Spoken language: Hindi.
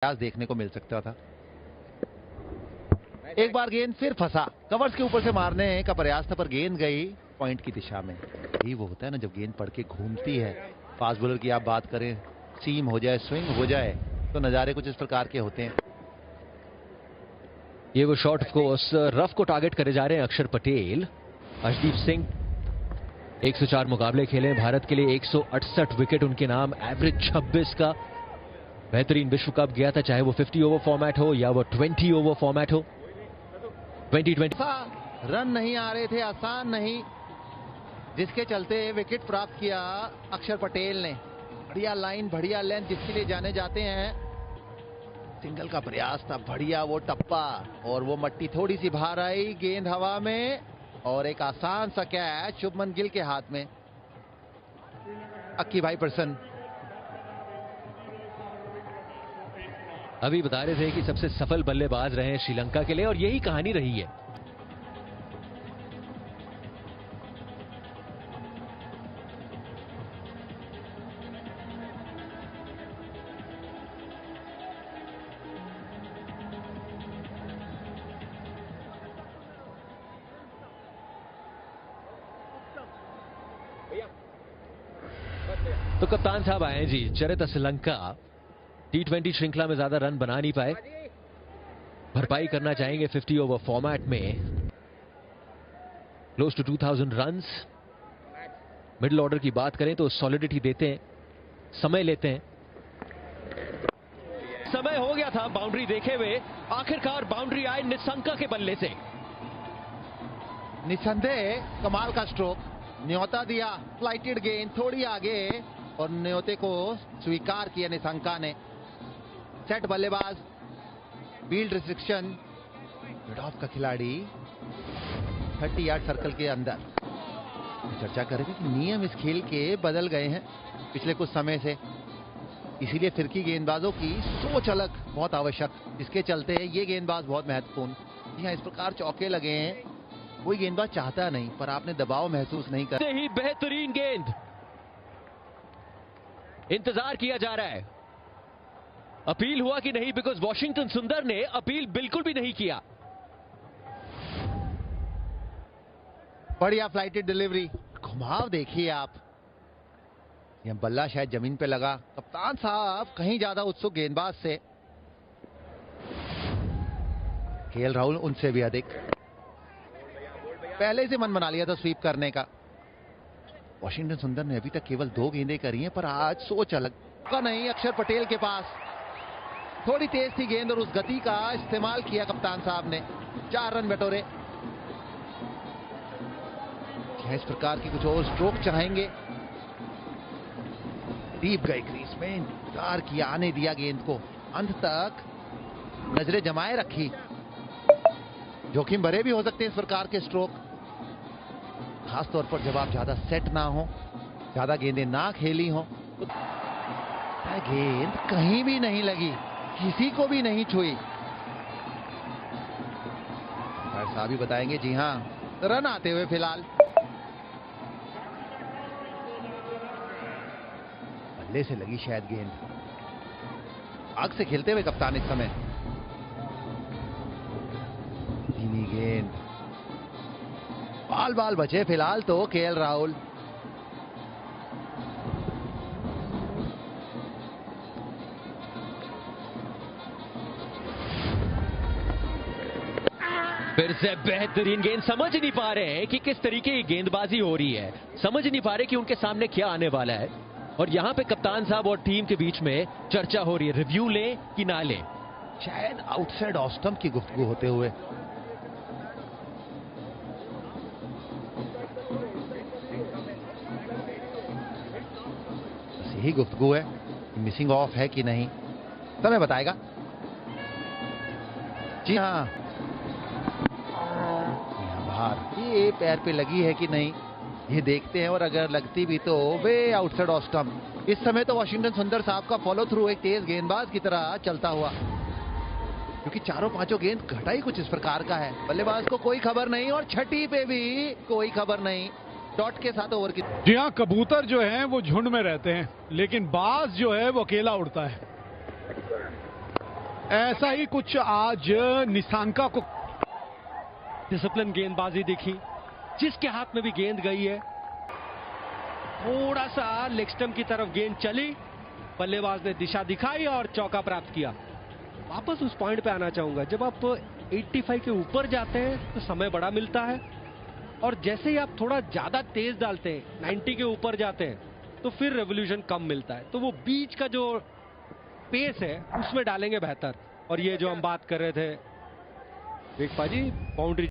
प्रयास देखने को मिल सकता था। एक बार गेंद फिर फंसा, कवर्स के ऊपर से मारने का प्रयास था पर गेंद गई पॉइंट की दिशा में। यही वो होता है ना जब गेंद पड़ के घूमती है। फास्ट बॉलर की आप बात करें, सीम हो जाए, स्विंग हो जाए तो नजारे कुछ इस प्रकार के होते हैं। ये वो शॉट ऑफ कोर्स रफ को टारगेट करे जा रहे हैं अक्षर पटेल। अर्शदीप सिंह 104 मुकाबले खेले भारत के लिए, 168 विकेट उनके नाम, एवरेज 26 का। बेहतरीन विश्व कप गया था, चाहे वो 50 ओवर फॉर्मेट हो या वो 20 ओवर फॉर्मेट हो। 2020 रन नहीं आ रहे थे, आसान नहीं, जिसके चलते विकेट प्राप्त किया अक्षर पटेल ने। बढ़िया लाइन, बढ़िया लेंथ जिसके लिए जाने जाते हैं। सिंगल का प्रयास था, बढ़िया वो टप्पा और वो मट्टी थोड़ी सी बाहर आई, गेंद हवा में और एक आसान सा कैच शुभमन गिल के हाथ में। अक्की भाई प्रसन्न अभी बता रहे थे कि सबसे सफल बल्लेबाज रहे हैं श्रीलंका के लिए और यही कहानी रही है। तो कप्तान साहब आए जी। चरित श्रीलंका T20 श्रृंखला में ज्यादा रन बना नहीं पाए, भरपाई करना चाहेंगे 50 ओवर फॉर्मेट में, close to 2000 runs. Middle order की बात करें तो सॉलिडिटी देते हैं, समय लेते हैं। समय हो गया था बाउंड्री देखे हुए, आखिरकार बाउंड्री आए निशंका के बल्ले से। निसंदेह कमाल का स्ट्रोक, न्योता दिया, फ्लाइटेड गेंद थोड़ी आगे और न्योते को स्वीकार किया निशंका ने। सेट बल्लेबाज, फील्ड रिस्ट्रिक्शन, मिड ऑफ का खिलाड़ी 30 यार्ड सर्कल के अंदर। चर्चा कर रहे थे कि नियम इस खेल के बदल गए हैं पिछले कुछ समय से, इसीलिए फिरकी गेंदबाजों की सोच अलग बहुत आवश्यक, इसके चलते ये गेंदबाज बहुत महत्वपूर्ण। यहाँ इस प्रकार चौके लगे हैं, कोई गेंदबाज चाहता नहीं पर आपने दबाव महसूस नहीं कर। ही बेहतरीन गेंद, इंतजार किया जा रहा है अपील हुआ कि नहीं, बिकॉज वॉशिंगटन सुंदर ने अपील बिल्कुल भी नहीं किया। बढ़िया फ्लाइटेड डिलीवरी, घुमाव देखिए आप, यह बल्ला शायद जमीन पे लगा। कप्तान साहब कहीं ज्यादा उत्सुक गेंदबाज से, केएल राहुल उनसे भी अधिक। पहले से मन बना लिया था स्वीप करने का। वॉशिंगटन सुंदर ने अभी तक केवल 2 गेंदें करी हैं पर आज सोच अलग का नहीं। अक्षर पटेल के पास थोड़ी तेज थी गेंद और उस गति का इस्तेमाल किया कप्तान साहब ने, 4 रन बटोरे। इस प्रकार की कुछ और स्ट्रोक चाहेंगे। डीप गए क्रीज में, इंतजार किया, आने दिया गेंद को, अंत तक नजरें जमाए रखी। जोखिम भरे भी हो सकते हैं इस प्रकार के स्ट्रोक, खासतौर पर जब आप ज्यादा सेट ना हो, ज्यादा गेंदें ना खेली हो। तो गेंद कहीं भी नहीं लगी, किसी को भी नहीं छुई। साहब ही बताएंगे। जी हां, रन आते हुए फिलहाल बल्ले से लगी शायद गेंद, आग से खेलते हुए कप्तान इस समय। धीमी गेंद, बाल बाल बचे फिलहाल तो केएल राहुल। फिर से बेहतरीन गेंद, समझ नहीं पा रहे हैं कि किस तरीके की गेंदबाजी हो रही है, समझ नहीं पा रहे कि उनके सामने क्या आने वाला है। और यहां पे कप्तान साहब और टीम के बीच में चर्चा हो रही है, रिव्यू लें कि ना लें। शायद आउटसाइड ऑफ स्टंप की गुफ्तगू होते हुए। बस यही गुफ्तगू है, मिसिंग ऑफ है कि नहीं, समय बताएगा। जी हाँ, ये पैर पे लगी है कि नहीं ये देखते हैं, और अगर लगती भी तो वे आउटसाइड ऑफ स्टंप। इस समय तो वॉशिंगटन सुंदर साहब का फॉलो थ्रू एक तेज गेंदबाज की तरह चलता हुआ, क्योंकि चारों पांचों गेंद घटा ही कुछ इस प्रकार का है। बल्लेबाज को कोई खबर नहीं और छठी पे भी कोई खबर नहीं, डॉट के साथ ओवर की। जी हाँ, कबूतर जो हैं वो झुंड में रहते हैं, लेकिन बाज जो है वो अकेला उड़ता है। ऐसा ही कुछ आज निशांका को डिसिप्लिन गेंदबाजी दिखी, जिसके हाथ में भी गेंद गई है, थोड़ा सा लेग स्टंप की तरफ गेंद चली, बल्लेबाज ने दिशा दिखाई और चौका प्राप्त किया। वापस उस पॉइंट पे आना चाहूंगा, जब आप 85 के ऊपर जाते हैं तो समय बड़ा मिलता है, और जैसे ही आप थोड़ा ज्यादा तेज डालते हैं, 90 के ऊपर जाते हैं, तो फिर रेवोल्यूशन कम मिलता है। तो वो बीच का जो पेस है उसमें डालेंगे बेहतर। और ये जो हम बात कर रहे थे, देख पाजी बाउंड्री